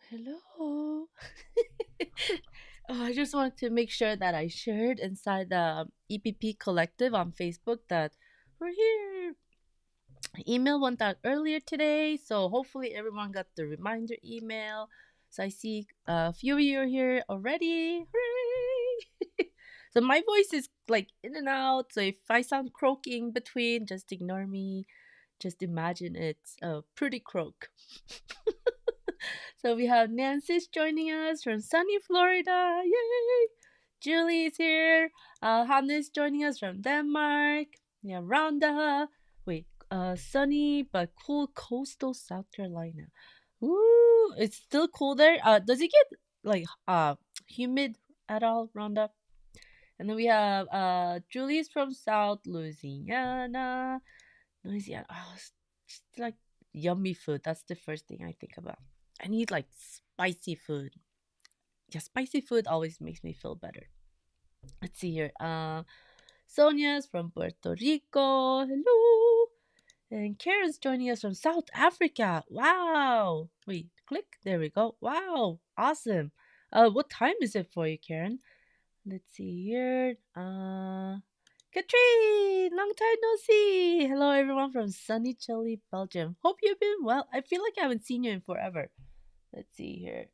Hello. Oh, I just wanted to make sure that I shared inside the EPP collective on Facebook that we're here. Email went out earlier today, so hopefully everyone got the reminder email. So I see a few of you are here already. Hooray! So my voice is like in and out. So if I sound croaky in between, just ignore me. Just imagine it's a pretty croak. So we have Nancy's joining us from sunny Florida. Yay! Julie's here. Hannah's joining us from Denmark. Yeah, Rhonda. Wait, sunny but cool coastal South Carolina. Ooh, it's still cool there. Does it get like humid at all, Rhonda? And then we have Julie's from South Louisiana. Louisiana. Oh, it's just like yummy food. That's the first thing I think about. I need like spicy food. Yeah, spicy food always makes me feel better. Let's see here. Sonia's from Puerto Rico. Hello. And Karen's joining us from South Africa. Wow. Wait, click. There we go. Wow. Awesome. What time is it for you, Karen? Let's see here. Katrine, long time no see. Hello, everyone from sunny, chilly Belgium. Hope you've been well. I feel like I haven't seen you in forever. Let's see here.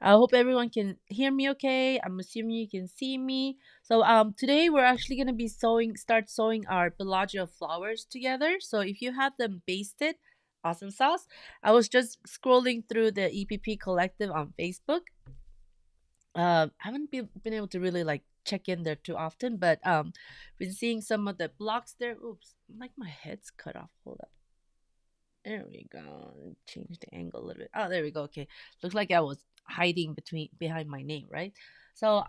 I hope everyone can hear me okay. I'm assuming you can see me. So today we're actually gonna be start sewing our Bellagio flowers together. So if you have them basted, awesome sauce. I was just scrolling through the EPP collective on Facebook. I haven't been able to really like check in there too often, but been seeing some of the blocks there. Oops, like my head's cut off. Hold up. There we go. Change the angle a little bit. Oh, there we go. Okay. Looks like I was hiding behind my name, right? So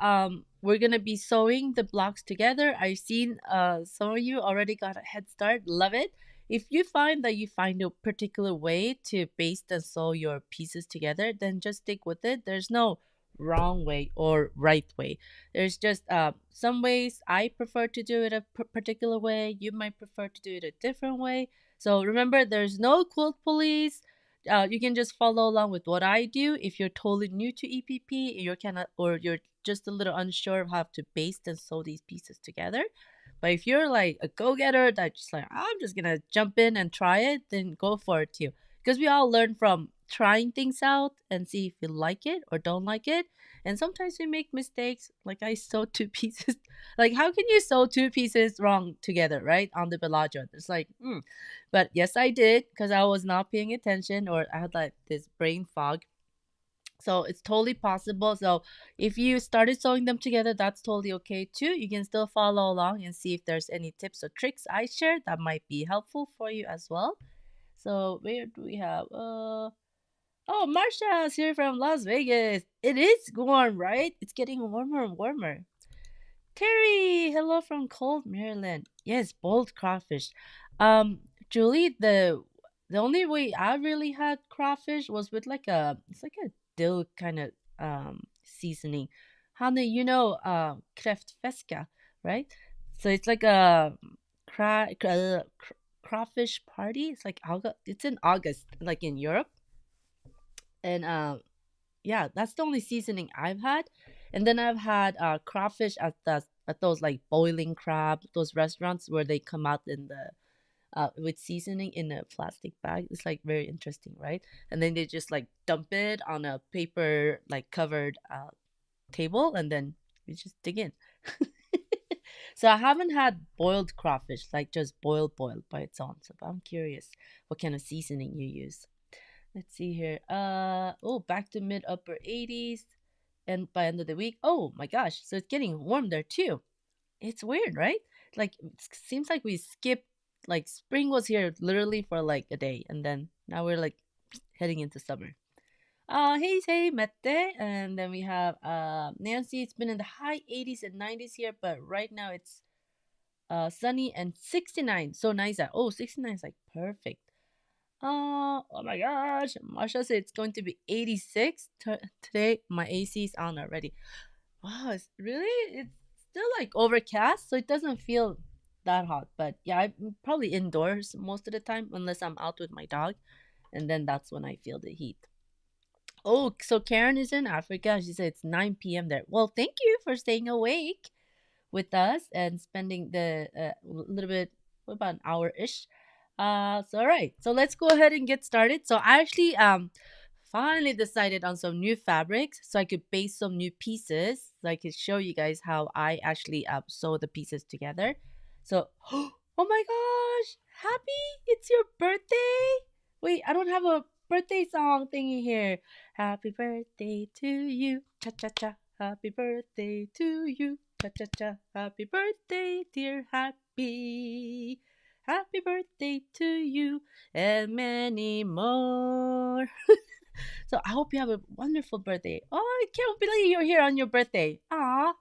we're gonna be sewing the blocks together. I've seen some of you already got a head start. Love it. If you find that you find a particular way to baste and sew your pieces together, then just stick with it. There's no wrong way or right way. There's just some ways I prefer to do it a particular way. You might prefer to do it a different way. So remember, there's no quilt police. You can just follow along with what I do. If you're totally new to EPP, you're kind of, or you're just a little unsure of how to baste and sew these pieces together. But if you're like a go-getter that just like I'm just gonna jump in and try it, then go for it too. Because we all learn from trying things out and see if you like it or don't like it. And sometimes we make mistakes. Like I sewed two pieces. Like how can you sew two pieces wrong together, right? On the Bellagio. It's like, but yes, I did because I was not paying attention or I had like this brain fog. So it's totally possible. So if you started sewing them together, that's totally okay too. You can still follow along and see if there's any tips or tricks I shared that might be helpful for you as well. So where do we have oh, Marsha's here from Las Vegas. It is warm, right? It's getting warmer and warmer. Terry, hello from cold Maryland. Yes, boiled crawfish. Um, Julie, the only way I really had crawfish was with like it's like a dill kind of seasoning. Hannah, you know kräftfiska, right? So it's like a crawfish party. It's like August. It's in August, like in Europe, and yeah, that's the only seasoning I've had. And then I've had crawfish at those like boiling crab, those restaurants where they come out in the with seasoning in a plastic bag. It's like very interesting, right? And then they just like dump it on a paper like covered table, and then you just dig in. So I haven't had boiled crawfish, like just boiled by its own. So I'm curious what kind of seasoning you use. Let's see here. Oh, back to mid upper 80s, and by end of the week, oh my gosh, so it's getting warm there too. It's weird, right? Like it seems like we skipped like spring was here literally for like a day, and then now we're like heading into summer. Hey Mette, and then we have Nancy. It's been in the high 80s and 90s here, but right now it's sunny and 69. So nice. Oh, 69 is like perfect. Oh my gosh. Marsha said it's going to be 86 today. My AC is on already. Wow, it's still like overcast, so it doesn't feel that hot. But yeah, I'm probably indoors most of the time unless I'm out with my dog. and then that's when I feel the heat. Oh, so Karen is in Africa. She said it's 9 p.m. there. Well, thank you for staying awake with us and spending the little bit, what about an hour ish. So all right, so let's go ahead and get started. So I actually finally decided on some new fabrics so I could base some new pieces so I could show you guys how I actually sew the pieces together. So oh my gosh, happy, it's your birthday. Wait, I don't have a birthday song thingy here. Happy birthday to you, cha cha cha. Happy birthday to you, cha cha cha. Happy birthday, dear Happy. Happy birthday to you and many more. So I hope you have a wonderful birthday. Oh, I can't believe you're here on your birthday. Ah,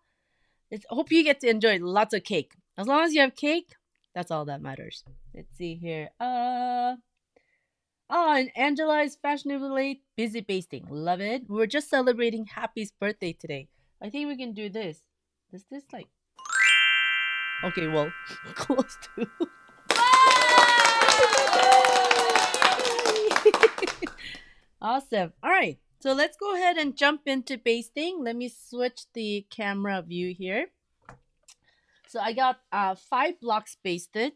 I hope you get to enjoy lots of cake. As long as you have cake, that's all that matters. Let's see here. And Angela is fashionably late, busy basting. Love it. We're just celebrating Happy's birthday today. I think we can do this. Does this like? Okay, well, close to. Awesome. All right. So let's go ahead and jump into basting. Let me switch the camera view here. So I got 5 blocks basted,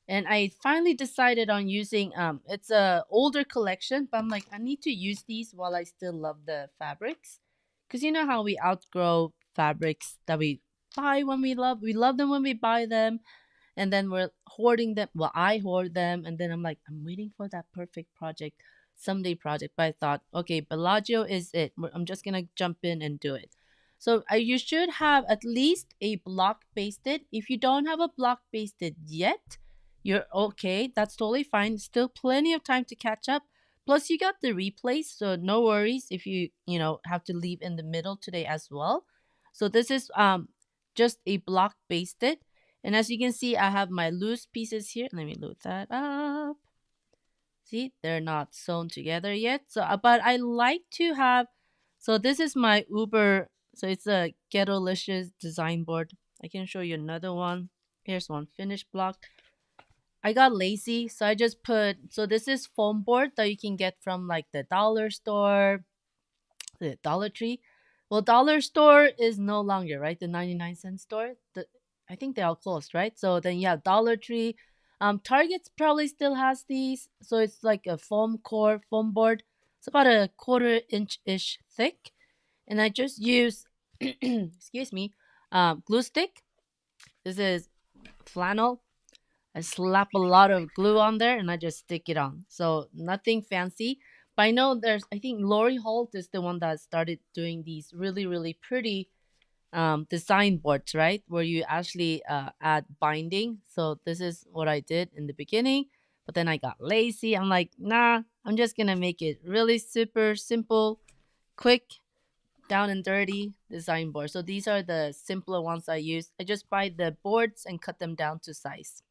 and I finally decided on using it's a older collection, but I'm like I need to use these while I still love the fabrics, because you know how we outgrow fabrics that we buy when we love them when we buy them, and then we're hoarding them. Well, I hoard them, and then I'm like, I'm waiting for that perfect project, someday project. But I thought, okay, Bellagio is it. I'm just gonna jump in and do it. So you should have at least a block basted. If you don't have a block basted yet, you're okay. That's totally fine. Still plenty of time to catch up. Plus, you got the replays, so no worries if you have to leave in the middle today as well. So this is just a block basted. And as you can see, I have my loose pieces here. Let me load that up. See, they're not sewn together yet. So, but I like to have, so this is my Uber, so it's a Ghetto-licious design board. I can show you another one. Here's one finished block. I got lazy, so I just put, so this is foam board that you can get from like the dollar store, the Dollar Tree. Well, dollar store is no longer, right? The 99-cent store. I think they all closed, right? So then yeah, Dollar Tree. Target's probably still has these. So it's like a foam core, foam board. It's about a 1/4 inch-ish thick. And I just use excuse me, glue stick. This is flannel. I slap a lot of glue on there and I just stick it on. So nothing fancy. But I know I think Lori Holt is the one that started doing these really, really pretty design boards, right? Where you actually add binding. So this is what I did in the beginning. But then I got lazy. I'm like, nah, I'm just going to make it really super simple, quick, down and dirty design board. So these are the simpler ones I use. I just buy the boards and cut them down to size.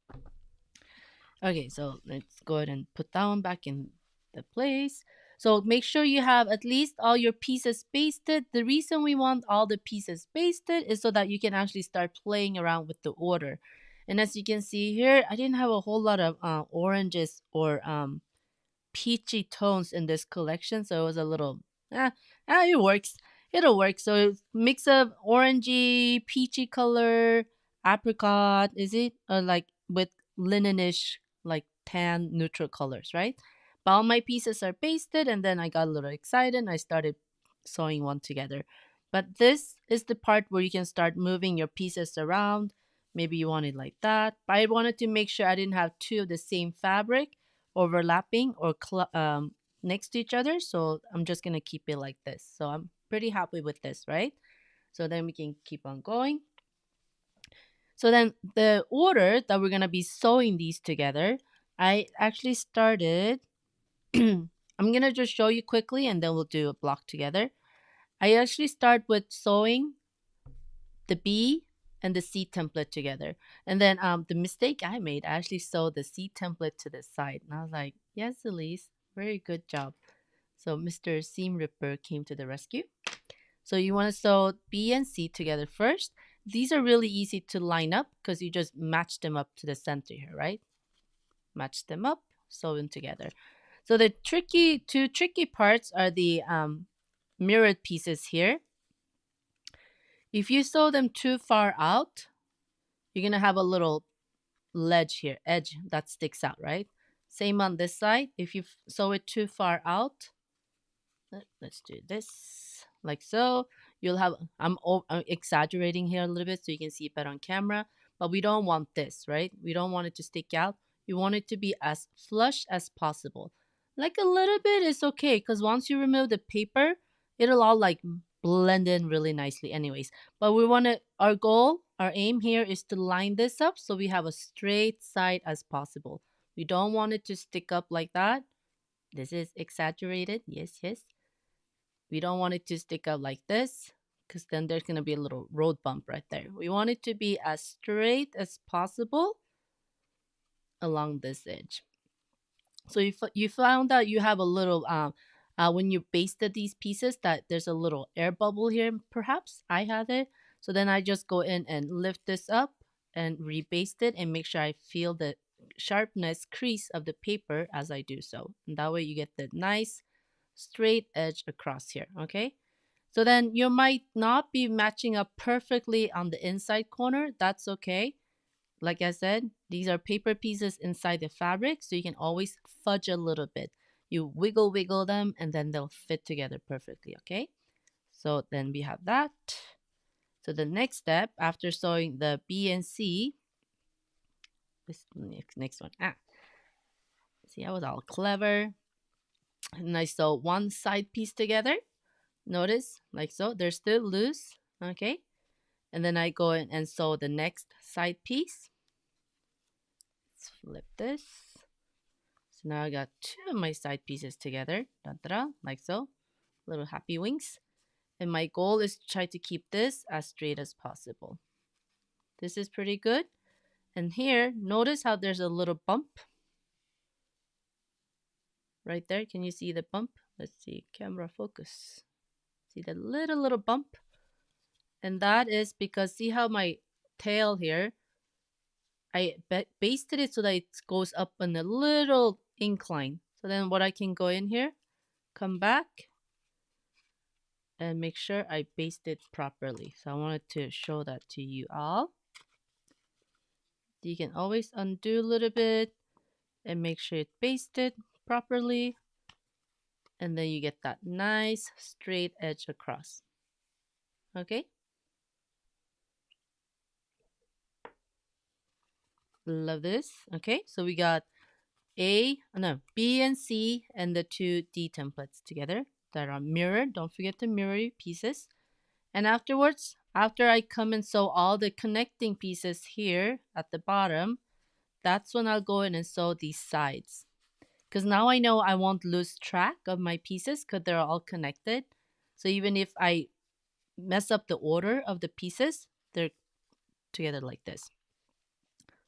Okay, so let's go ahead and put that one back in the place. So make sure you have at least all your pieces basted. The reason we want all the pieces basted is so that you can actually start playing around with the order. And as you can see here, I didn't have a whole lot of oranges or peachy tones in this collection, so it was a little it works. It'll work. So it's mix of orangey, peachy color, apricot, is it? Or like with linenish, like tan neutral colors, right? But all my pieces are pasted, and then I got a little excited and I started sewing one together. But this is the part where you can start moving your pieces around. Maybe you want it like that. But I wanted to make sure I didn't have two of the same fabric overlapping or next to each other. So I'm just going to keep it like this. So I'm pretty happy with this, right? So then we can keep on going. So then the order that we're going to be sewing these together, I actually started, I'm going to just show you quickly and then we'll do a block together. I actually start with sewing the B and the C template together. And then the mistake I made, I actually sewed the C template to the side. And I was like, yes, Elise, very good job. So Mr. Seam Ripper came to the rescue. So you want to sew B and C together first. These are really easy to line up because you just match them up to the center here, right? Match them up, sew them together. So the two tricky parts are the mirrored pieces here. If you sew them too far out, you're gonna have a little ledge here, edge that sticks out, right? Same on this side. If you sew it too far out, let's do this like so. You'll have, I'm exaggerating here a little bit so you can see it better on camera, but we don't want this, right? We don't want it to stick out. We want it to be as flush as possible. Like a little bit is okay, because once you remove the paper, it'll all like blend in really nicely anyways. But we want to, our goal, our aim here is to line this up so we have a straight side as possible. We don't want it to stick up like that. This is exaggerated. Yes, yes. We don't want it to stick up like this, because then there's going to be a little road bump right there. We want it to be as straight as possible along this edge. So you found out you have a little, when you basted these pieces, that there's a little air bubble here, perhaps. I had it. So then I just go in and lift this up and rebaste it and make sure I feel the sharpness crease of the paper as I do so. And that way you get the nice straight edge across here, okay? So then you might not be matching up perfectly on the inside corner. That's okay. Like I said, these are paper pieces inside the fabric, so you can always fudge a little bit. You wiggle them, and then they'll fit together perfectly, okay? So then we have that. So the next step, after sewing the B and C, this next one, see, I was all clever. And I sew one side piece together. Notice, like so, they're still loose, okay? And then I go in and sew the next side piece. Let's flip this. So now I got two of my side pieces together, like so, little happy wings. And my goal is to try to keep this as straight as possible. This is pretty good. And here, notice how there's a little bump right there. Can you see the bump? Let's see, camera focus. See the little bump? And that is because, see how my tail here, I basted it so that it goes up on a little incline. So then what I can go in here, come back, and make sure I baste it properly. So I wanted to show that to you all. You can always undo a little bit and make sure it's basted properly. And then you get that nice straight edge across. Okay? Love this. Okay, so we got B and C and the two D templates together that are mirrored. Don't forget to mirror your pieces. And afterwards, after I come and sew all the connecting pieces here at the bottom, that's when I'll go in and sew these sides. Because now I know I won't lose track of my pieces because they're all connected. So even if I mess up the order of the pieces, they're together like this.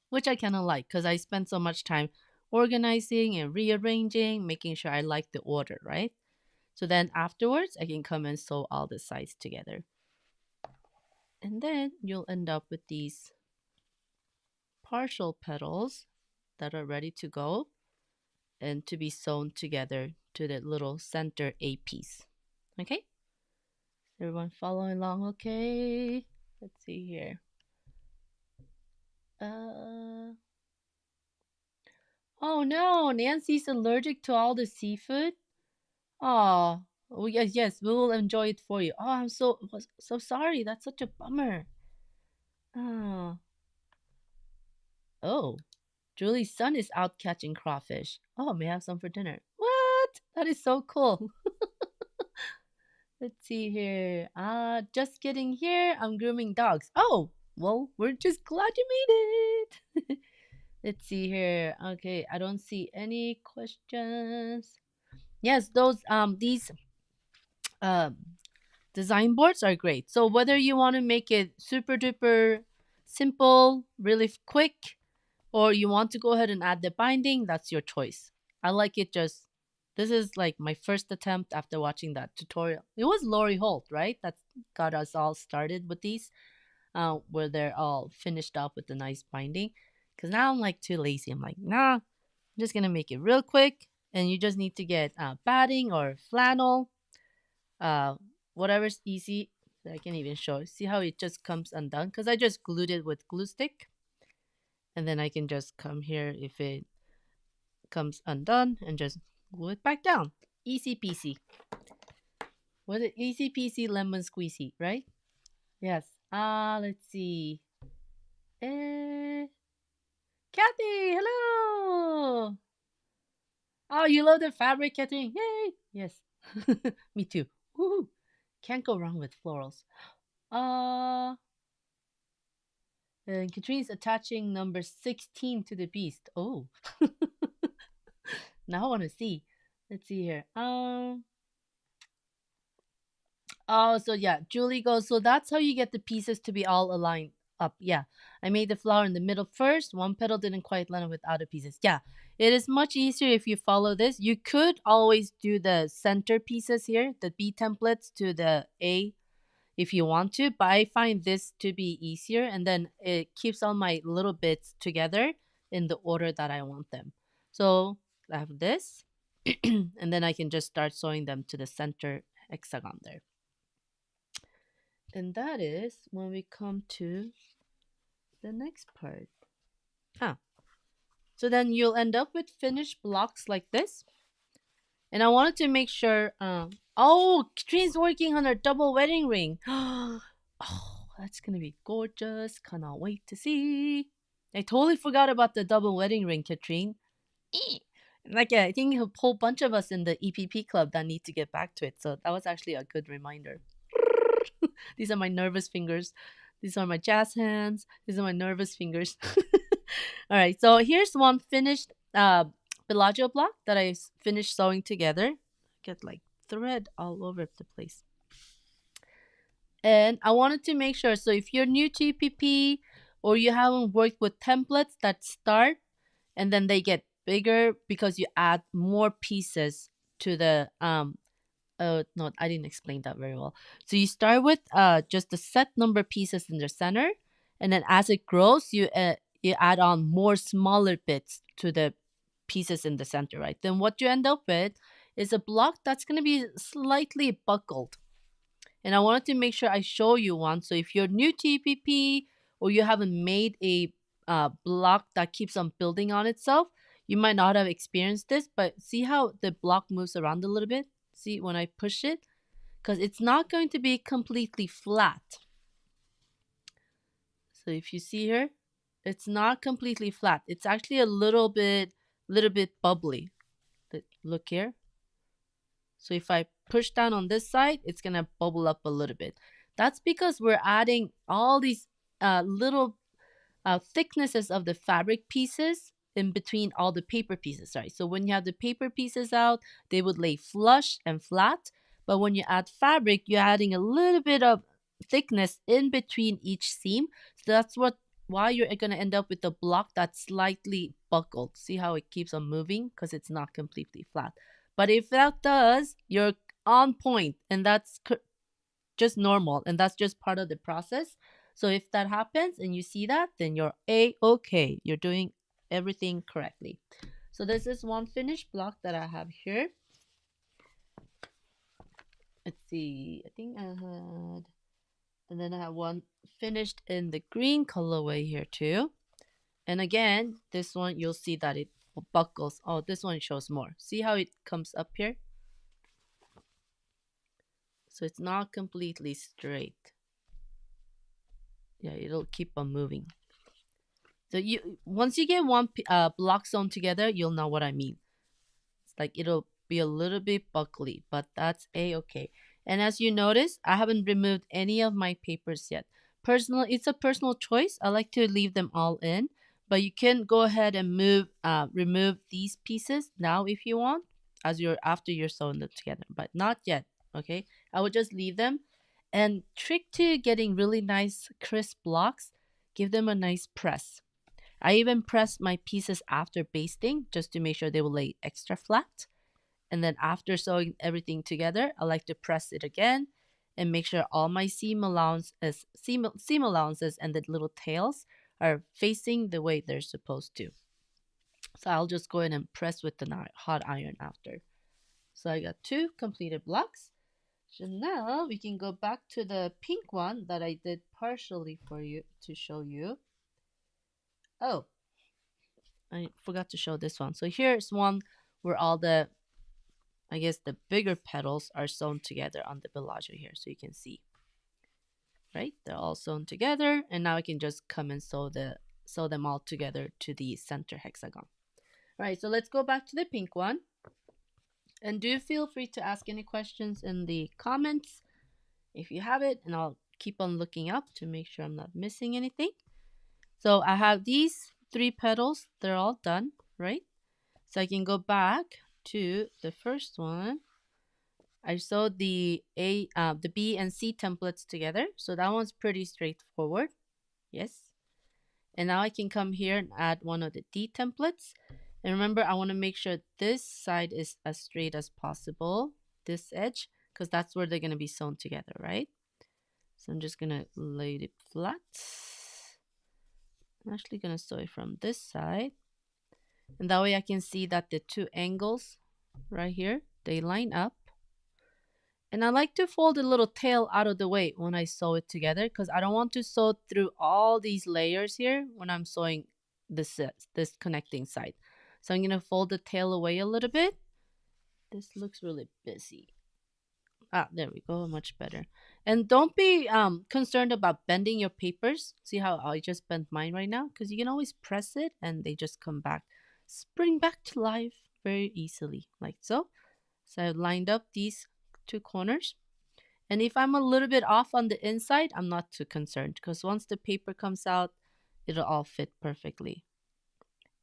Which I kind of like because I spend so much time organizing and rearranging, making sure I like the order, right? So then afterwards, I can come and sew all the sides together. And then you'll end up with these partial petals that are ready to go and to be sewn together to the little center A piece. Okay? Everyone following along okay? Let's see here. Oh no, Nancy's allergic to all the seafood. Oh, yes, we will enjoy it for you. Oh, I'm so sorry. That's such a bummer. Oh, oh, Julie's son is out catching crawfish. Oh, may I have some for dinner? What? That is so cool. Let's see here. Just getting here. I'm grooming dogs. Oh, well, we're just glad you made it. Let's see here. Okay, I don't see any questions. Yes, these design boards are great. So whether you want to make it super duper simple, really quick, or you want to go ahead and add the binding, that's your choice. I like it just, this is like my first attempt after watching that tutorial. It was Lori Holt, right? That got us all started with these, where they're all finished up with the nice binding. Because now I'm like too lazy. I'm like, nah, I'm just going to make it real quick. And you just need to get batting or flannel, uh, whatever's easy. I can even show. See how it just comes undone? Because I just glued it with glue stick. And then I can just come here if it comes undone and just glue it back down. Easy peasy. Was it easy peasy lemon squeezy, right? Yes. Let's see. Eh, Kathy, hello. Oh, you love the fabric, Catherine. Yay. Yes. Me too. Woohoo. Can't go wrong with florals. Uh, and Katrine's attaching number 16 to the beast. Oh. Now I want to see. Let's see here. Oh, so yeah, Julie goes, so that's how you get the pieces to be all aligned up. Yeah. I made the flower in the middle first. One petal didn't quite line up with other pieces. Yeah. It is much easier if you follow this. You could always do the center pieces here, the B templates to the A if you want to, but I find this to be easier, and then it keeps all my little bits together in the order that I want them. So I have this, and then I can just start sewing them to the center hexagon there. And that is when we come to the next part. So then you'll end up with finished blocks like this. And I wanted to make sure, oh, Katrine's working on her double wedding ring. Oh, that's gonna be gorgeous. Cannot wait to see. I totally forgot about the double wedding ring, Katrine. Like, yeah, I think a whole bunch of us in the EPP club that need to get back to it. So that was actually a good reminder. These are my nervous fingers. These are my jazz hands. These are my nervous fingers. All right, so here's one finished Bellagio block that I finished sewing together. Get like thread all over the place. And I wanted to make sure, so if you're new to EPP or you haven't worked with templates that start and then they get bigger because you add more pieces to the no, I didn't explain that very well. So you start with just the set number of pieces in the center, and then as it grows, you add on more smaller bits to the pieces in the center, right? Then what you end up with is a block that's going to be slightly buckled. And I wanted to make sure I show you one. So if you're new to EPP or you haven't made a block that keeps on building on itself, you might not have experienced this, but see how the block moves around a little bit? See when I push it? Because it's not going to be completely flat. So if you see here, it's not completely flat. It's actually a little bit bubbly. Look here. So if I push down on this side, it's going to bubble up a little bit. That's because we're adding all these little thicknesses of the fabric pieces in between all the paper pieces, right? So when you have the paper pieces out, they would lay flush and flat. But when you add fabric, you're adding a little bit of thickness in between each seam. So that's why you're going to end up with a block that's slightly buckled. See how it keeps on moving? Because it's not completely flat. But if that does, you're on point, and that's just normal, and that's just part of the process. So if that happens and you see that, then you're A-okay. You're doing everything correctly. So this is one finished block that I have here. Let's see. I think I had... And then I have one finished in the green colorway here too. And again, this one, you'll see that it buckles. Oh, this one shows more. See how it comes up here? So it's not completely straight. Yeah, it'll keep on moving. So once you get one block sewn together, you'll know what I mean. It's like it'll be a little bit buckly, but that's a-okay. And as you notice, I haven't removed any of my papers yet. It's a personal choice. I like to leave them all in, but you can go ahead and remove these pieces now if you want, after you're sewing them together, but not yet. Okay, I would just leave them. And trick to getting really nice crisp blocks, give them a nice press. I even press my pieces after basting just to make sure they will lay extra flat. And then after sewing everything together, I like to press it again and make sure all my seam allowances and the little tails are facing the way they're supposed to. So I'll just go ahead and press with the hot iron after. So I got two completed blocks. So now we can go back to the pink one that I did partially for you to show you. Oh, I forgot to show this one. So here's one where all the, I guess the bigger petals are sewn together on the Bellagio here. So you can see, right? They're all sewn together. And now I can just come and sew them all together to the center hexagon. All right, so let's go back to the pink one. And do feel free to ask any questions in the comments if you have it, and I'll keep on looking up to make sure I'm not missing anything. So I have these three petals, they're all done, right? So I can go back to the first one. I sewed the B and C templates together, so that one's pretty straightforward. Yes. And now I can come here and add one of the D templates. And remember, I want to make sure this side is as straight as possible, this edge, because that's where they're going to be sewn together, right? So I'm just going to lay it flat. I'm actually going to sew it from this side. And that way I can see that the two angles right here, they line up. And I like to fold the little tail out of the way when I sew it together because I don't want to sew through all these layers here when I'm sewing this connecting side. So I'm going to fold the tail away a little bit. This looks really busy. Ah, there we go, much better. And don't be concerned about bending your papers. See how I just bent mine right now? Because you can always press it and they just come back, spring back to life very easily, like so. So I've lined up these two corners. And if I'm a little bit off on the inside, I'm not too concerned because once the paper comes out, it'll all fit perfectly.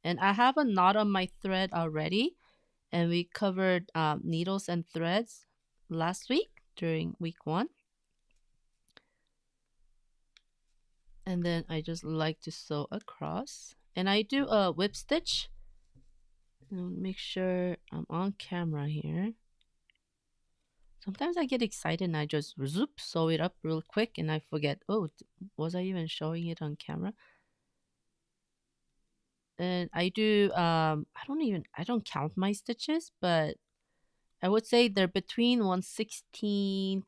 And I have a knot on my thread already. And we covered needles and threads last week during week 1. And then I just like to sew across. And I do a whip stitch. And make sure I'm on camera here. Sometimes I get excited and I just zoop, sew it up real quick and I forget, oh, was I even showing it on camera? And I do, I don't count my stitches, but I would say they're between 1/16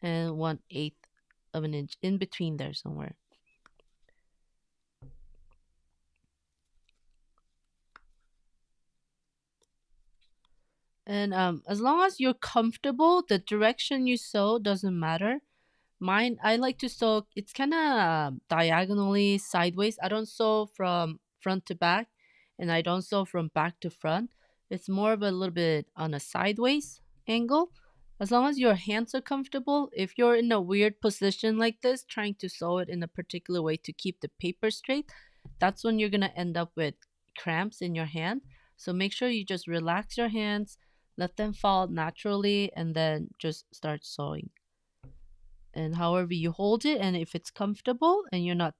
and 1/8 of an inch, in between there somewhere. And as long as you're comfortable, the direction you sew doesn't matter. Mine, I like to sew, it's kind of diagonally sideways. I don't sew from front to back, and I don't sew from back to front. It's more of a little bit on a sideways angle. As long as your hands are comfortable, if you're in a weird position like this, trying to sew it in a particular way to keep the paper straight, that's when you're going to end up with cramps in your hand. So make sure you just relax your hands, let them fall naturally, and then just start sewing. And however you hold it, and if it's comfortable and you're not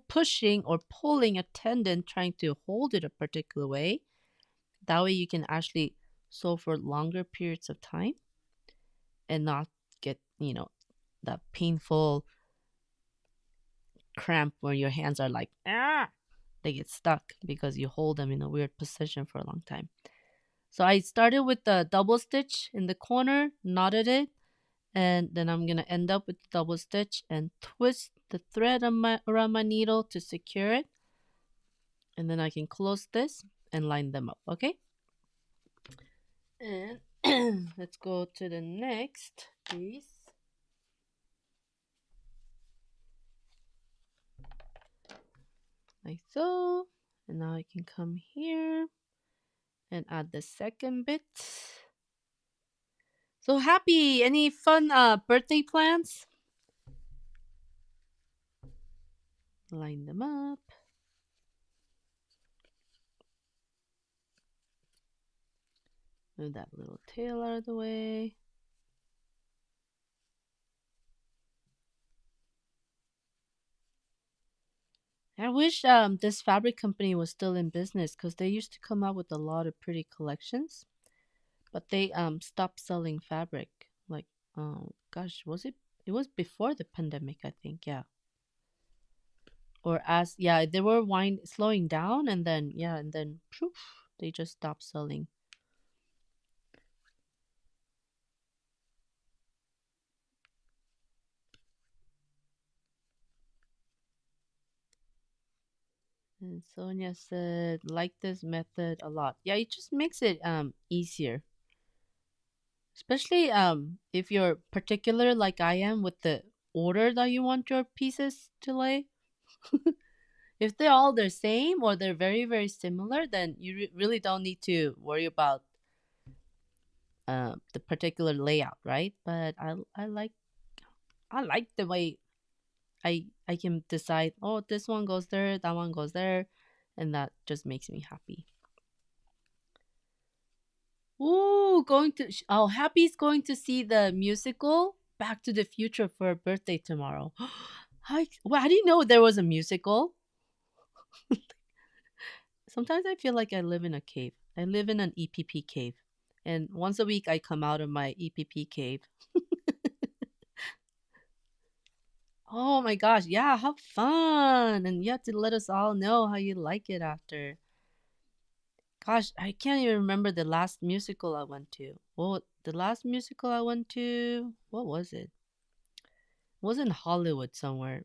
pushing or pulling a tendon trying to hold it a particular way, that way you can actually sew for longer periods of time and not get, that painful cramp where your hands are like, they get stuck because you hold them in a weird position for a long time. So I started with the double stitch in the corner, knotted it, and then I'm going to end up with the double stitch and twist the thread around my needle to secure it. And then I can close this and line them up, okay? And let's go to the next piece. Like so. And now I can come here and add the second bit. So happy! Any fun birthday plans? Line them up. Move that little tail out of the way. I wish this fabric company was still in business because they used to come out with a lot of pretty collections, but they stopped selling fabric. Like, gosh, was it? It was before the pandemic, I think. Yeah. or as yeah, they were slowing down, and then yeah, and then poof, they just stopped selling. And Sonia said, like this method a lot. Yeah, it just makes it easier. Especially if you're particular like I am with the order that you want your pieces to lay. If they're all the same or they're very very similar, then you really don't need to worry about the particular layout, right? But I like the way I can decide. Oh, this one goes there, that one goes there, and that just makes me happy. Ooh, Happy's going to see the musical Back to the Future for her birthday tomorrow. How do you know there was a musical? Sometimes I feel like I live in a cave. I live in an EPP cave. And once a week I come out of my EPP cave. Oh my gosh, yeah, have fun. And you have to let us all know how you like it after. Gosh, I can't even remember the last musical I went to. Well, the last musical I went to, what was it? It was in Hollywood somewhere.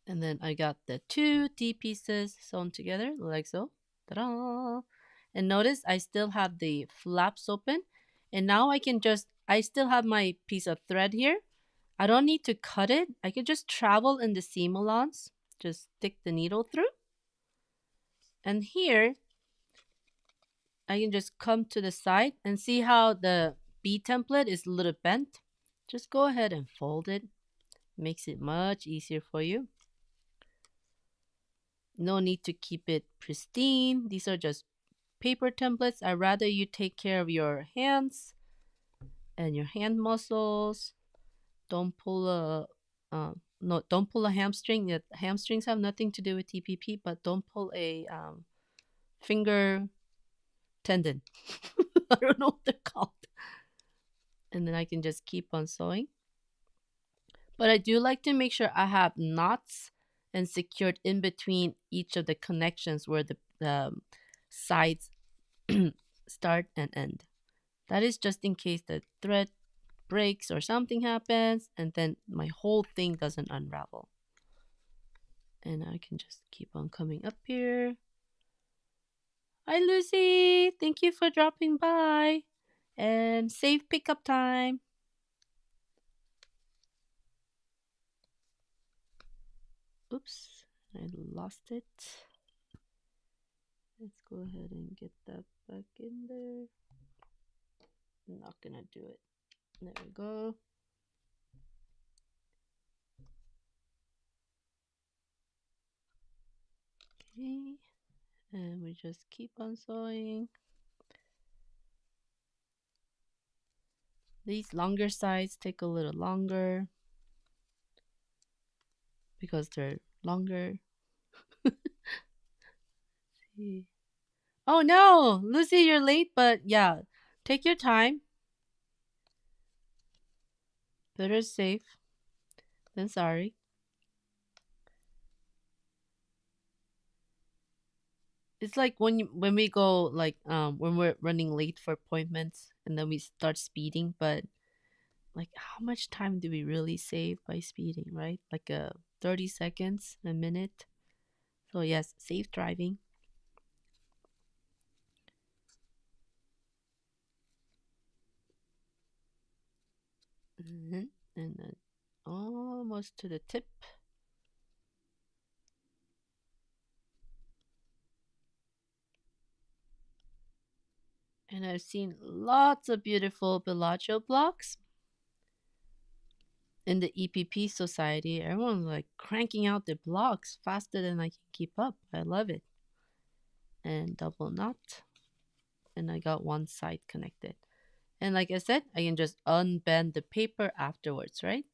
And then I got the two D pieces sewn together like so. Ta-da! And notice I still have the flaps open. And now I still have my piece of thread here. I don't need to cut it. I can just travel in the seam allowance. Just stick the needle through. And here, I can just come to the side and see how the B template is a little bent. Just go ahead and fold it. Makes it much easier for you. No need to keep it pristine. These are just paper templates. I'd rather you take care of your hands and your hand muscles. Don't pull a no, don't pull a hamstring. The hamstrings have nothing to do with TPP, but don't pull a finger tendon. I don't know what they're called. And then I can just keep on sewing. But I do like to make sure I have knots and secured in between each of the connections where the sides start and end. That is just in case the thread breaks or something happens and then my whole thing doesn't unravel. And I can just keep on coming up here. Hi Lucy, thank you for dropping by and safe pickup time. Oops, I lost it. Let's go ahead and get that back in there. I'm not gonna do it. There we go. Okay, and we just keep on sewing. These longer sides take a little longer because they're longer. See. Oh no, Lucy, you're late, but yeah, take your time. Better safe than sorry. It's like when we go like when we're running late for appointments and then we start speeding, but like how much time do we really save by speeding, right? Like 30 seconds, a minute. So yes, safe driving. And then almost to the tip. And I've seen lots of beautiful Bellagio blocks in the EPP society. Everyone's like cranking out the blocks faster than I can keep up. I love it. And double knot. And I got one side connected. And like I said, I can just unbend the paper afterwards, right?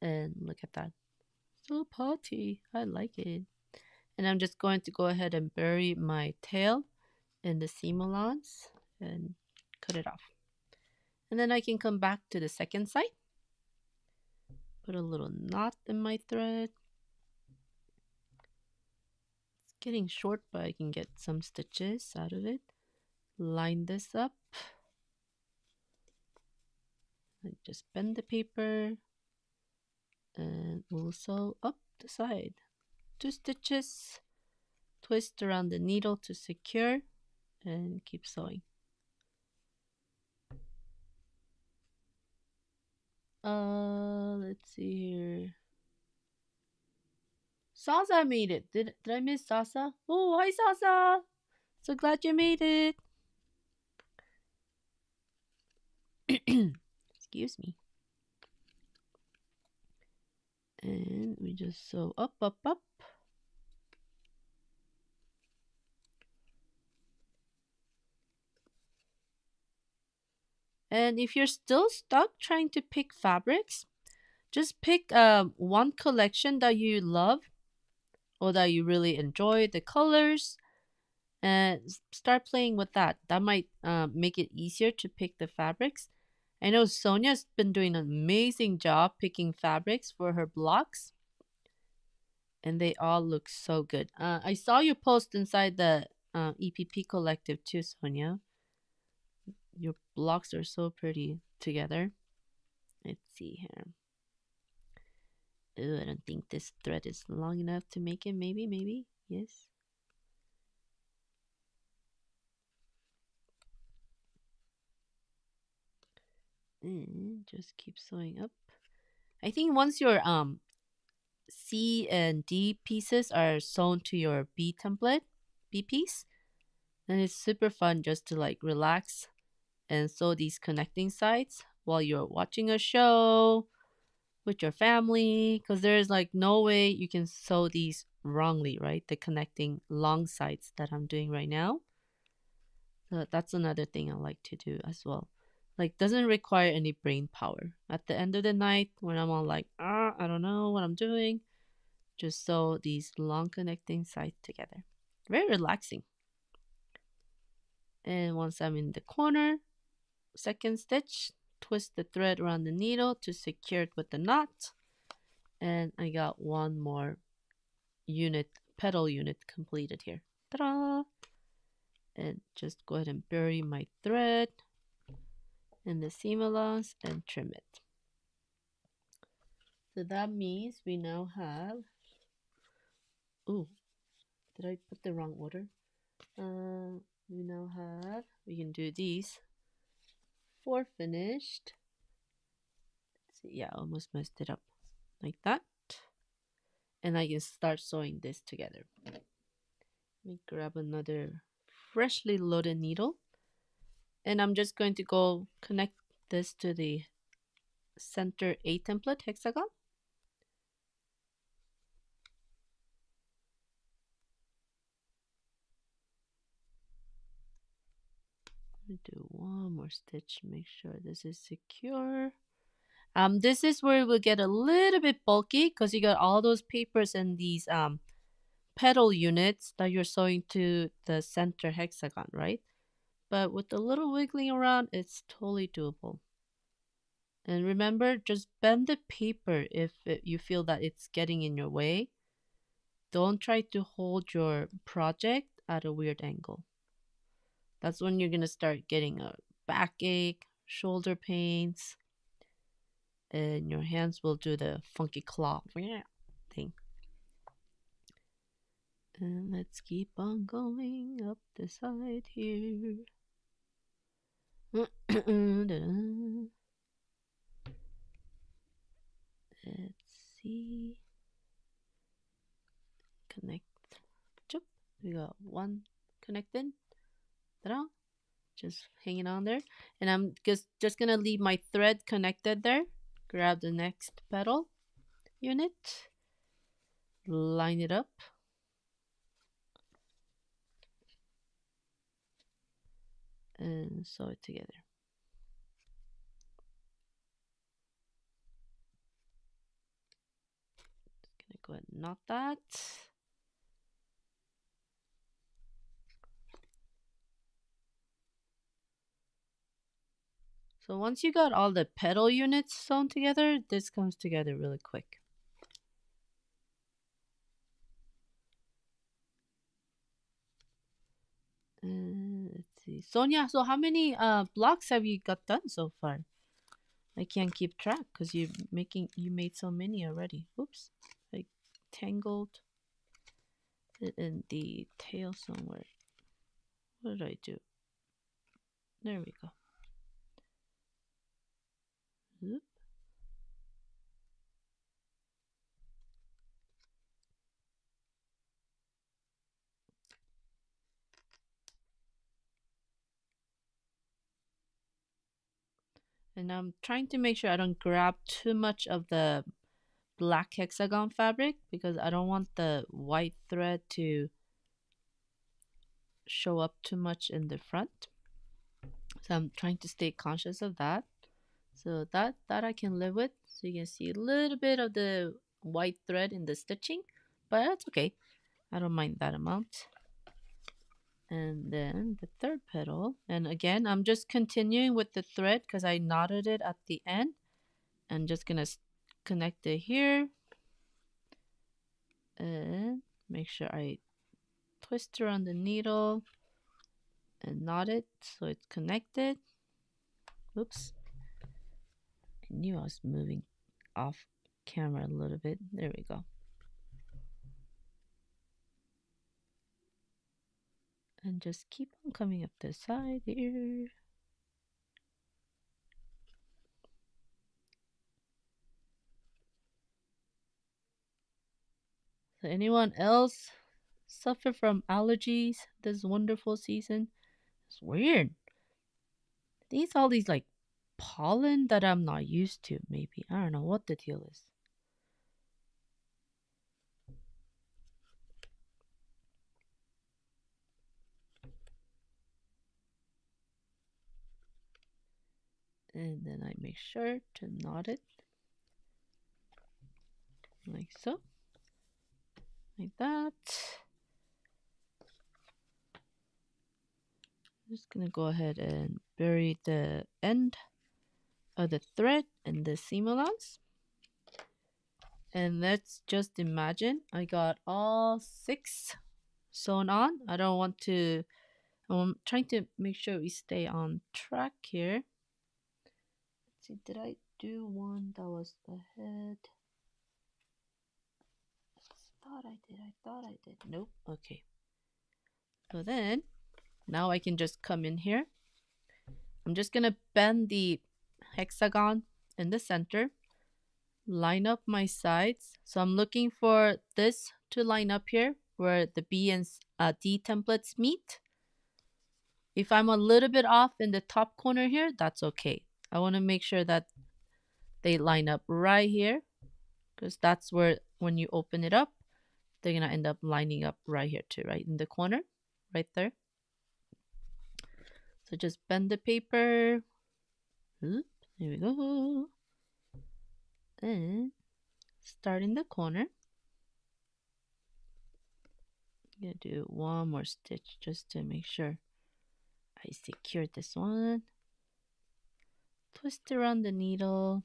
And look at that. So pretty. I like it. And I'm just going to go ahead and bury my tail in the seam allowance and cut it off. And then I can come back to the second side. put a little knot in my thread. It's getting short, but I can get some stitches out of it. Line this up. I just bend the paper and we'll sew up the side. 2 stitches, twist around the needle to secure, and keep sewing. Let's see here. Sasa made it. Did I miss Sasa? Oh, hi Sasa. So glad you made it. Excuse me. And we just sew up, up, up. And if you're still stuck trying to pick fabrics, just pick one collection that you love or that you really enjoy the colors and start playing with that. That might make it easier to pick the fabrics. I know Sonia's been doing an amazing job picking fabrics for her blocks, and they all look so good. I saw you post inside the EPP collective too, Sonia. Your blocks are so pretty together. Let's see here. Oh, I don't think this thread is long enough to make it. Maybe. Yes. And just keep sewing up. I think once your C and D pieces are sewn to your B template, B piece, then it's super fun just to like relax and sew these connecting sides while you're watching a show with your family, because there's like no way you can sew these wrongly, right? The connecting long sides that I'm doing right now. So that's another thing I like to do as well. Like, doesn't require any brain power. At the end of the night, when I'm all like, I don't know what I'm doing, just sew these long connecting sides together. Very relaxing. And once I'm in the corner, second stitch, twist the thread around the needle to secure it with the knot. And I got one more petal unit completed here. Ta-da! And just go ahead and bury my thread in the seam allowance and trim it. So that means we now have, oh, did I put the wrong order? We now have, we can do these 4 finished. Let's see, yeah, I almost messed it up like that. And I can start sewing this together. Let me grab another freshly loaded needle. And I'm just going to go connect this to the center A template hexagon. Do one more stitch, make sure this is secure. This is where it will get a little bit bulky because you got all those papers and these petal units that you're sewing to the center hexagon, right? But with a little wiggling around, it's totally doable. And remember, just bend the paper if you feel that it's getting in your way. Don't try to hold your project at a weird angle. That's when you're going to start getting a backache, shoulder pains, and your hands will do the funky claw thing. And let's keep on going up the side here. Let's see. Connect. Choop. We got one connected. Ta-da. Just hanging on there. And I'm just gonna leave my thread connected there. Grab the next petal unit. Line it up. And sew it together. Just gonna go ahead and knot that. So once you got all the petal units sewn together, this comes together really quick. Let's see. Sonia, so how many blocks have you got done so far? I can't keep track because you made so many already. Oops. I tangled it in the tail somewhere. What did I do? There we go. Oop. And I'm trying to make sure I don't grab too much of the black hexagon fabric because I don't want the white thread to show up too much in the front. So I'm trying to stay conscious of that. So that I can live with. So you can see a little bit of the white thread in the stitching, but that's okay. I don't mind that amount. And then the third petal. And again, I'm just continuing with the thread because I knotted it at the end. I'm just going to connect it here. And make sure I twist around the needle and knot it so it's connected. Oops. I knew I was moving off camera a little bit. There we go. And just keep on coming up the side here. So anyone else suffer from allergies this wonderful season? It's weird. These all these like pollen that I'm not used to, maybe. I don't know what the deal is. And then I make sure to knot it like so. Like that. I'm just gonna go ahead and bury the end of the thread in the seam allowance. And let's just imagine I got all 6 sewn on. I don't want to, I'm trying to make sure we stay on track here. Let's see, did I do one that was ahead? I thought I did. Nope. Okay. So then, now I can just come in here. I'm just gonna bend the hexagon in the center, line up my sides. So I'm looking for this to line up here where the B and D templates meet. If I'm a little bit off in the top corner here, that's okay. I want to make sure that they line up right here because that's where when you open it up, they're going to end up lining up right here too, right in the corner, right there. So just bend the paper. Oop, there we go. And start in the corner. I'm going to do one more stitch just to make sure I secured this one. Twist around the needle.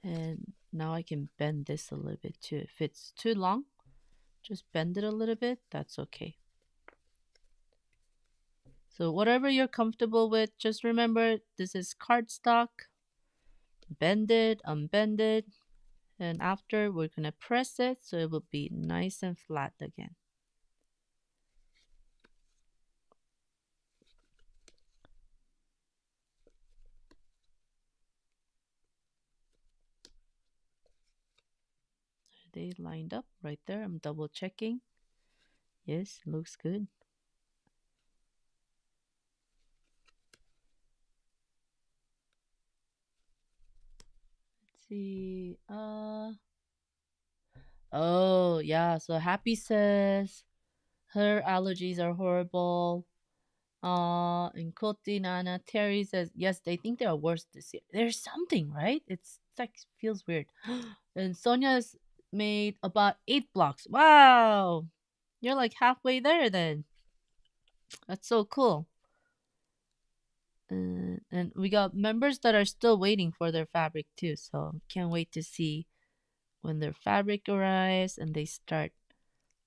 And now I can bend this a little bit too. If it's too long, just bend it a little bit. That's okay. So whatever you're comfortable with, just remember this is cardstock. Bend it, unbend it. And after we're going to press it so it will be nice and flat again. They lined up right there. I'm double checking. Yes, looks good. Let's see. Oh, yeah. So Happy says her allergies are horrible. And Koti Nana Terry says yes, they think they are worse this year. There's something, right? It's like feels weird. And Sonia's made about 8 blocks. Wow, you're like halfway there then. That's so cool. And we got members that are still waiting for their fabric too, so can't wait to see when their fabric arrives and they start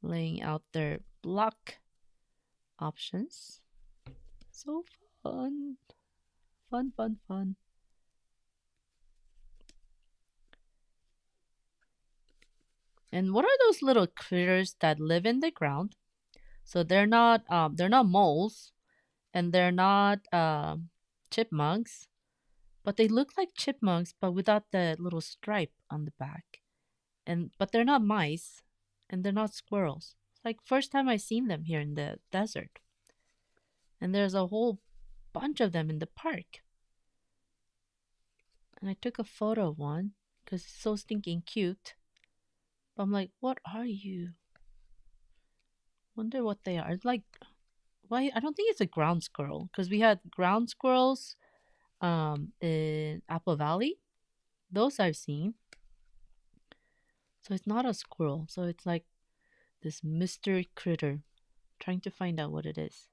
laying out their block options. So fun. Fun, fun, fun. And what are those little critters that live in the ground? So they're not moles and they're not chipmunks, but they look like chipmunks but without the little stripe on the back. And but they're not mice and they're not squirrels. It's like first time I seen them here in the desert. And there's a whole bunch of them in the park. And I took a photo of one because it's so stinking cute. But I'm like, what are you? Wonder what they are. It's like, why? I don't think it's a ground squirrel because we had ground squirrels in Apple Valley. Those I've seen. So it's not a squirrel. So it's like this mystery critter. Trying to find out what it is.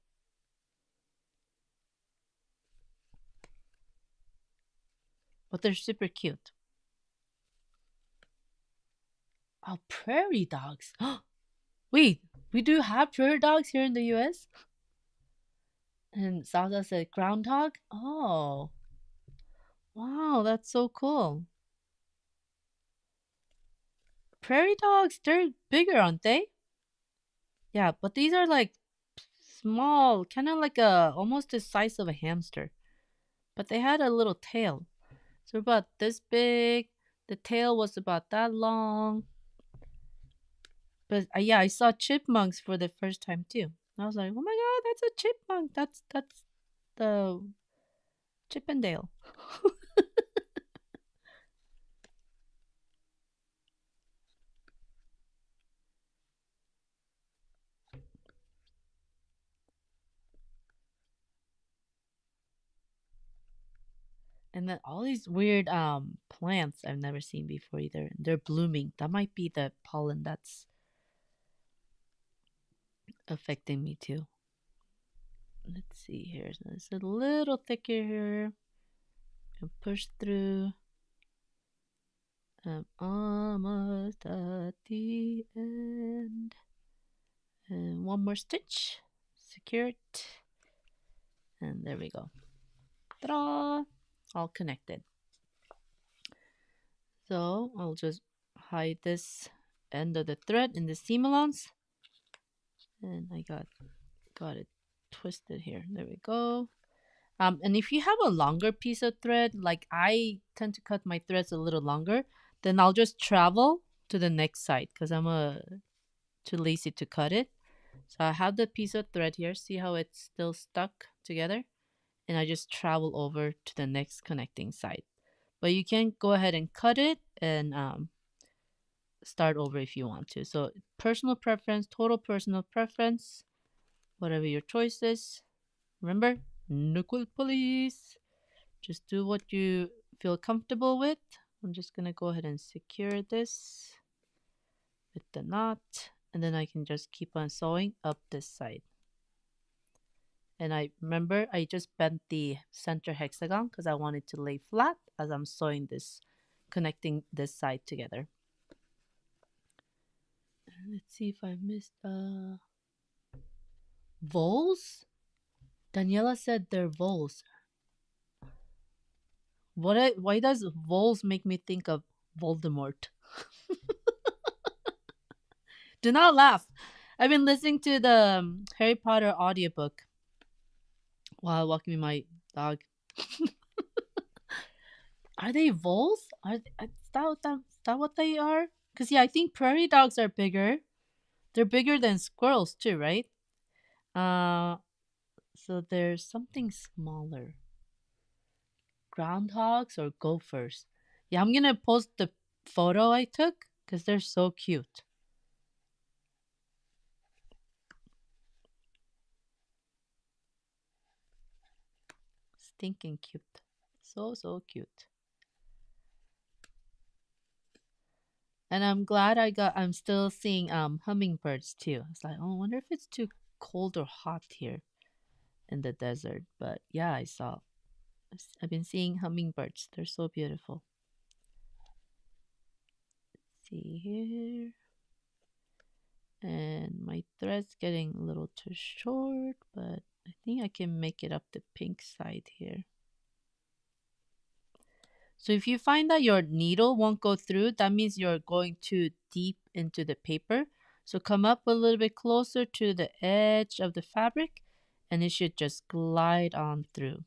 But they're super cute. Oh, prairie dogs. Wait, we do have prairie dogs here in the US? And Sasa said groundhog? Oh, wow, that's so cool. Prairie dogs, they're bigger, aren't they? Yeah, but these are like small, kind of like almost the size of a hamster. But they had a little tail. So about this big. The tail was about that long. But yeah, I saw chipmunks for the first time too. I was like, "Oh my god, that's a chipmunk. That's the Chippendale." And then all these weird plants I've never seen before either. They're blooming. That might be the pollen that's affecting me too. Let's see here. So it's a little thicker here. Can push through. I'm almost at the end. And one more stitch. Secure it. And there we go. Ta-da! All connected. So I'll just hide this end of the thread in the seam allowance. And I got it twisted here. There we go. And if you have a longer piece of thread, like I tend to cut my threads a little longer, then I'll just travel to the next side because I'm too lazy to cut it. So I have the piece of thread here. See how it's still stuck together? And I just travel over to the next connecting side. But you can go ahead and cut it and start over if you want to. So personal preference, total personal preference, whatever your choice is. Remember, no quilt police. Just do what you feel comfortable with. I'm just gonna go ahead and secure this with the knot, and then I can just keep on sewing up this side. And I remember I just bent the center hexagon because I wanted to lay flat as I'm sewing this, connecting this side together. Let's see if I missed voles. Daniela said they're voles. Why does voles make me think of Voldemort? Do not laugh. I've been listening to the Harry Potter audiobook while walking my dog. Are they voles? Is that what they are? Because, yeah, I think prairie dogs are bigger. They're bigger than squirrels, too, right? So there's something smaller. Groundhogs or gophers? Yeah, I'm going to post the photo I took because they're so cute. Stinking cute. So cute. And I'm glad I'm still seeing hummingbirds too. It's like, oh, I wonder if it's too cold or hot here in the desert. But yeah, I saw I've been seeing hummingbirds. They're so beautiful. See here. And my thread's getting a little too short, but I think I can make it up the pink side here. So if you find that your needle won't go through, that means you're going too deep into the paper. So come up a little bit closer to the edge of the fabric and it should just glide on through.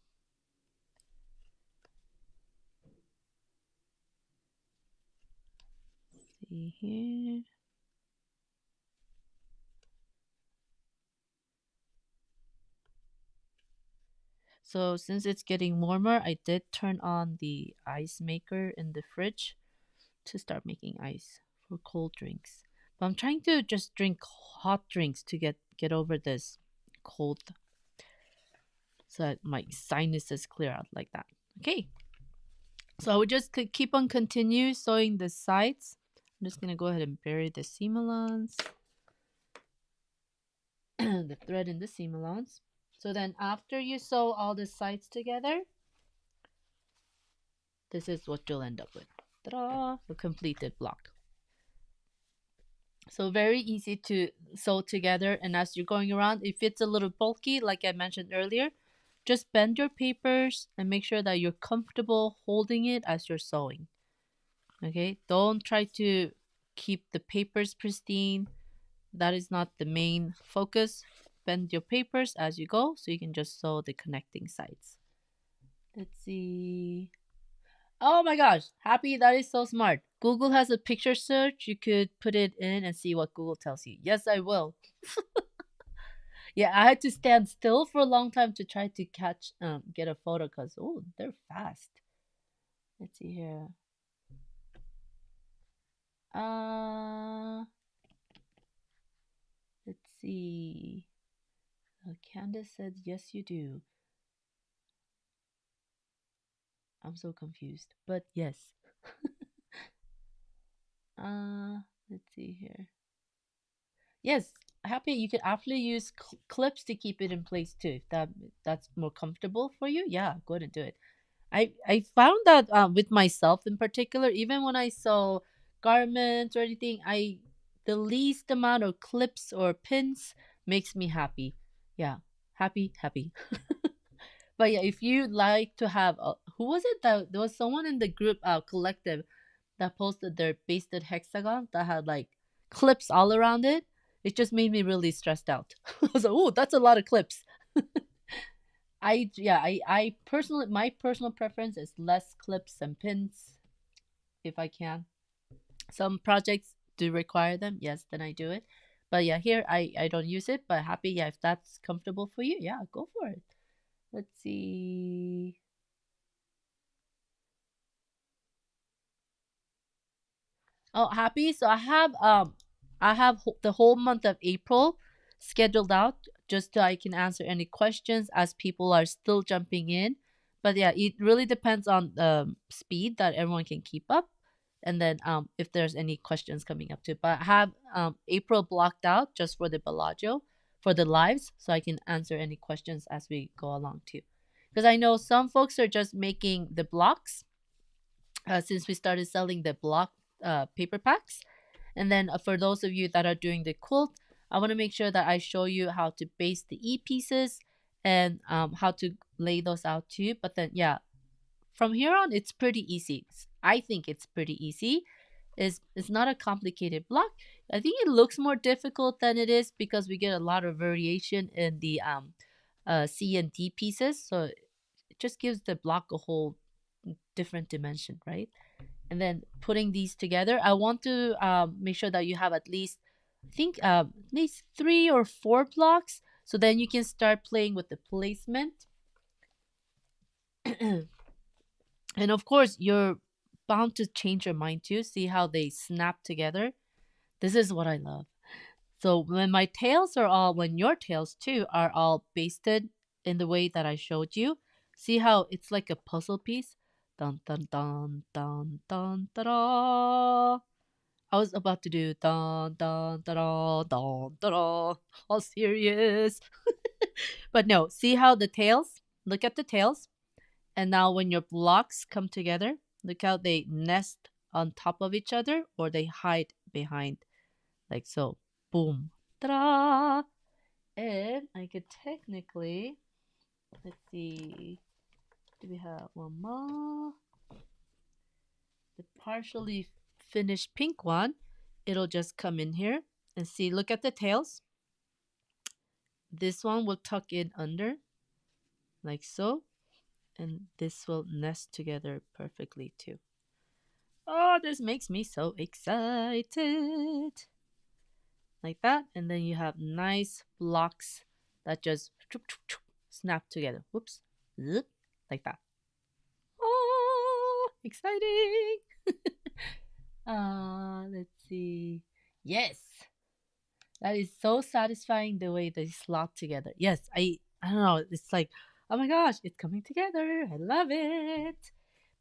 See here. So since it's getting warmer, I did turn on the ice maker in the fridge to start making ice for cold drinks. But I'm trying to just drink hot drinks to get over this cold so that my sinuses clear out like that. Okay. So I would just keep on continue sewing the sides. I'm just gonna go ahead and bury the seam allowance, the thread in the seam allowance. So then after you sew all the sides together, this is what you'll end up with. Ta-da! A completed block. So very easy to sew together. And as you're going around, if it's a little bulky, like I mentioned earlier, just bend your papers and make sure that you're comfortable holding it as you're sewing. Okay, don't try to keep the papers pristine. That is not the main focus. Bend your papers as you go so you can just sew the connecting sides. Let's see. Oh my gosh, Happy, that is so smart. Google has a picture search. You could put it in and see what Google tells you. Yes, I will. Yeah, I had to stand still for a long time to try to get a photo because, oh, they're fast. Let's see here. Uh, let's see. Candace said, yes, you do. I'm so confused, but yes. Let's see here. Yes, Happy, you could actually use clips to keep it in place too. If that's more comfortable for you, yeah, go ahead and do it. I found that with myself in particular, even when I sew garments or anything, I the least amount of clips or pins makes me happy. Yeah, happy, happy. But yeah, if you like to have, who was it that there was someone in the group collective that posted their basted hexagon that had like clips all around it. It just made me really stressed out. I was like, oh, that's a lot of clips. I personally, my personal preference is less clips and pins if I can. Some projects do require them, yes, then I do it. But yeah, here I don't use it, but Happy, yeah, if that's comfortable for you, yeah, go for it. Let's see. Oh, Happy. So I have the whole month of April scheduled out just so I can answer any questions as people are still jumping in. But yeah, it really depends on the speed that everyone can keep up, and then if there's any questions coming up too. But I have April blocked out just for the Bellagio for the lives, so I can answer any questions as we go along too. Because I know some folks are just making the blocks since we started selling the block paper packs. And then for those of you that are doing the quilt, I want to make sure that I show you how to baste the E pieces and how to lay those out too. But then, yeah, from here on, it's pretty easy. I think it's pretty easy. It's not a complicated block. I think it looks more difficult than it is because we get a lot of variation in the C and D pieces. So it just gives the block a whole different dimension, right? And then putting these together, I want to make sure that you have at least, I think, at least 3 or 4 blocks. So then you can start playing with the placement. And of course, you're bound to change your mind too. See how they snap together. This is what I love. So when your tails too are all basted in the way that I showed you, see how it's like a puzzle piece? Dun dun dun dun dun da da. I was about to do dun dun da da dun da da. All serious. But no, see how the tails? Look at the tails. And now when your blocks come together, look how they nest on top of each other or they hide behind, like so. Boom. Ta-da! And I could technically, let's see, do we have one more? The partially finished pink one, it'll just come in here and see, look at the tails. This one will tuck in under, like so. And this will nest together perfectly too. Oh, this makes me so excited. Like that. And then you have nice blocks that just snap together. Whoops. Like that. Oh, exciting. Let's see. Yes. That is so satisfying the way they slot together. Yes, I don't know. It's like, oh my gosh, it's coming together. I love it.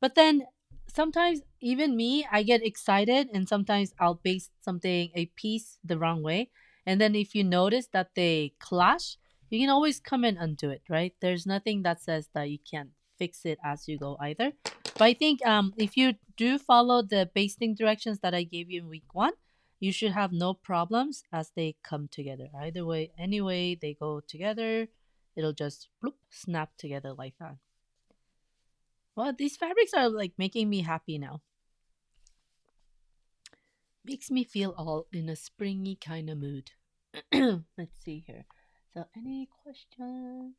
But then sometimes even me, I get excited and sometimes I'll base something a piece the wrong way. And then if you notice that they clash, you can always come and undo it, right? There's nothing that says that you can't fix it as you go either. But I think if you do follow the basting directions that I gave you in week 1, you should have no problems as they come together. Either way, anyway, they go together, it'll just bloop, snap together like that. Well, these fabrics are like making me happy now. Makes me feel all in a springy kind of mood. Let's see here. So, any questions?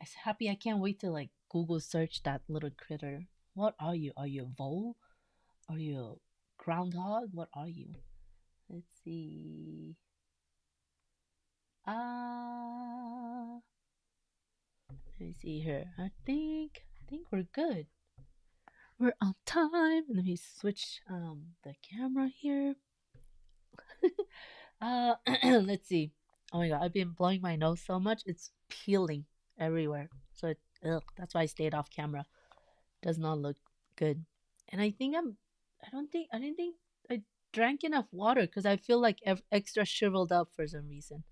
I'm happy. I can't wait to like Google search that little critter. What are you? Are you a vole? Are you a groundhog? What are you? Let's see. Let me see here. I think we're good. We're on time. Let me switch the camera here. Let's see. Oh my god, I've been blowing my nose so much it's peeling everywhere. So that's why I stayed off camera. Does not look good. And I didn't think I drank enough water because I feel like extra shriveled up for some reason.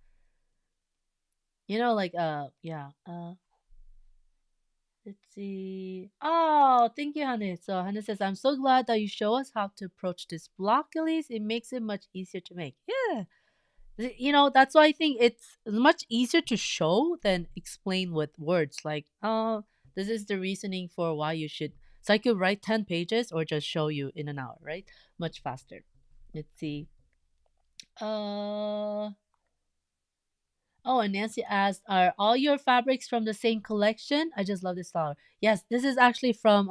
Like yeah. Let's see. Oh, thank you, Hannah. So Hannah says, I'm so glad that you show us how to approach this block, Elise. It makes it much easier to make. Yeah. That's why I think it's much easier to show than explain with words. Like, oh, this is the reasoning for why you should. So I could write 10 pages or just show you in an hour, right? Much faster. Let's see. Uh, Oh, and Nancy asked, "Are all your fabrics from the same collection?" I just love this flower. Yes, this is actually from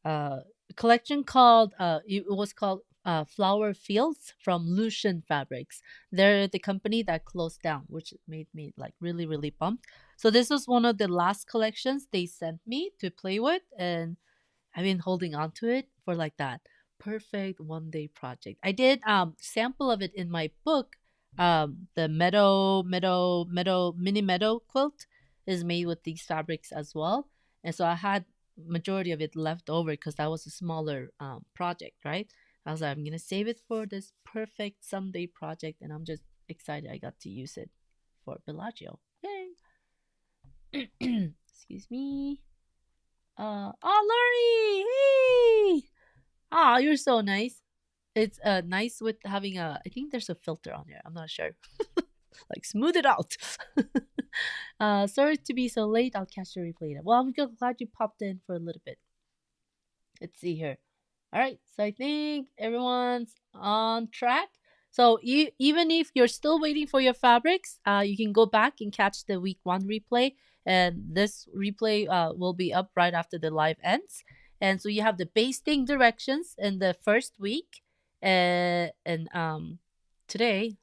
uh collection called it was called Flower Fields from Lucian Fabrics. They're the company that closed down, which made me like really really pumped. So this was one of the last collections they sent me to play with, and I've been holding on to it for like that perfect 1 day project. I did sample of it in my book. The meadow mini meadow quilt is made with these fabrics as well. And so I had majority of it left over because that was a smaller project, right? I was like, I'm gonna save it for this perfect someday project, and I'm just excited I got to use it for Bellagio. Yay! Excuse me. Oh, Lori! Hey! Oh, you're so nice. It's nice with having I think there's a filter on here. I'm not sure. Like smooth it out. Sorry to be so late. I'll catch the replay. Well, I'm glad you popped in for a little bit. Let's see here. All right, so I think everyone's on track. So even if you're still waiting for your fabrics, you can go back and catch the week 1 replay. And this replay will be up right after the live ends. And so you have the basting directions in the first week. And today,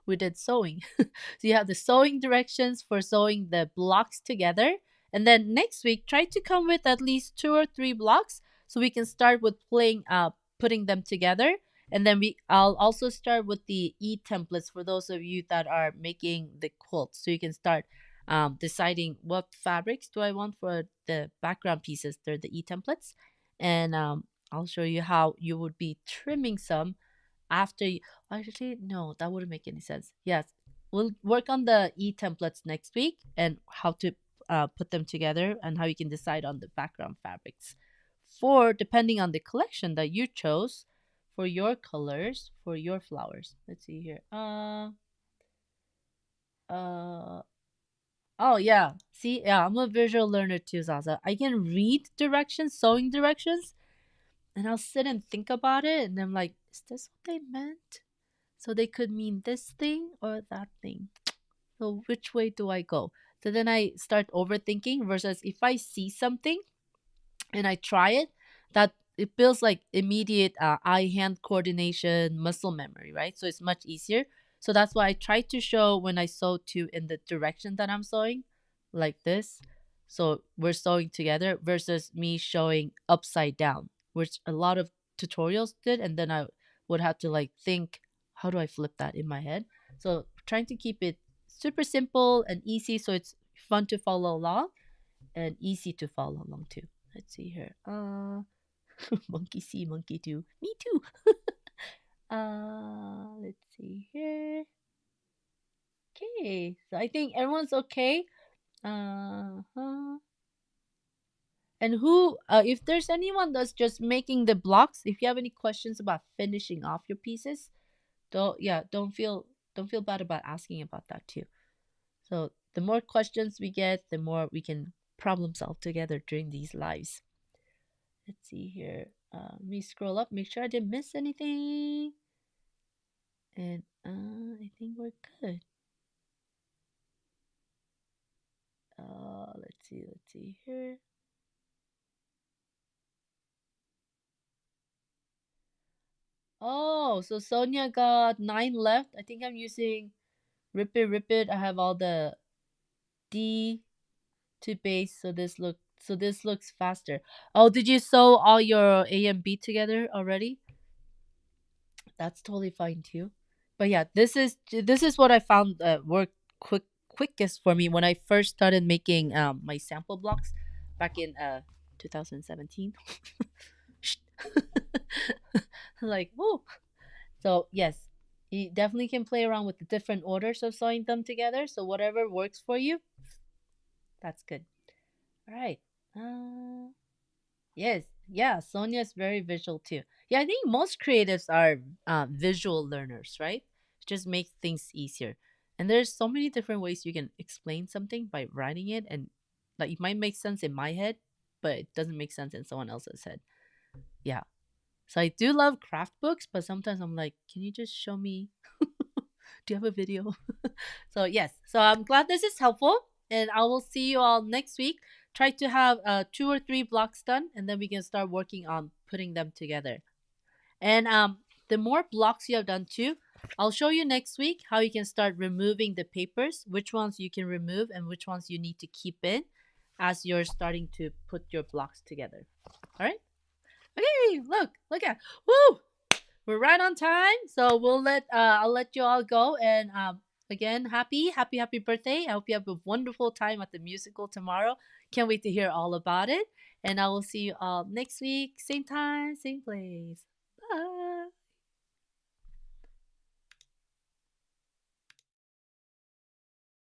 we did sewing. So you have the sewing directions for sewing the blocks together. And then next week, try to come with at least 2 or 3 blocks so we can start with putting them together. And then I'll also start with the templates for those of you that are making the quilt. So you can start deciding what fabrics do I want for the background pieces. They're the templates. And I'll show you how you would be trimming some after you. Actually, no, that wouldn't make any sense. Yes, we'll work on the templates next week and how to put them together and how you can decide on the background fabrics for depending on the collection that you chose for your colors for your flowers. Let's see here. Uh oh yeah. See, yeah, I'm a visual learner too, Zaza. I can read directions, sewing directions, and I'll sit and think about it, and I'm like, is this what they meant? So they could mean this thing or that thing. So which way do I go? So then I start overthinking versus if I see something and I try it, that it builds like immediate eye hand coordination, muscle memory, right? So it's much easier. So that's why I try to show when I sew to in the direction that I'm sewing, like this. So we're sewing together versus me showing upside down, which a lot of tutorials did, and then I would have to like think, how do I flip that in my head? So trying to keep it super simple and easy, so it's fun to follow along and easy to follow along too. Let's see here. Monkey see, monkey do. Me too. Let's see here. Okay, so I think everyone's okay. Uh-huh. And who, if there's anyone that's just making the blocks, if you have any questions about finishing off your pieces, don't feel bad about asking about that too. So the more questions we get, the more we can problem solve together during these lives. Let's see here. Let me scroll up, make sure I didn't miss anything. And I think we're good. Let's see here. Oh, so Sonia got 9 left. I think I'm using Rip It Rip It. I have all the D to base, so this looks faster. Oh, did you sew all your A and B together already? That's totally fine too. But yeah, this is what I found worked quickest for me when I first started making my sample blocks back in 2017. Like, whoa. So yes, you definitely can play around with the different orders of sewing them together. So whatever works for you, that's good. All right. Uh, Yes, yeah, Sonia's very visual too. Yeah, I think most creatives are visual learners, right? Just makes things easier. And there's so many different ways you can explain something by writing it, and like it might make sense in my head, but it doesn't make sense in someone else's head. Yeah. So I do love craft books, but sometimes I'm like, can you just show me? Do you have a video? So yes, so I'm glad this is helpful, and I will see you all next week. Try to have 2 or 3 blocks done, and then we can start working on putting them together. And the more blocks you have done too, I'll show you next week how you can start removing the papers, which ones you can remove and which ones you need to keep in as you're starting to put your blocks together. All right. Okay, look at woo! We're right on time, so I'll let you all go. And again, happy birthday! I hope you have a wonderful time at the musical tomorrow. Can't wait to hear all about it. And I will see you all next week, same time, same place.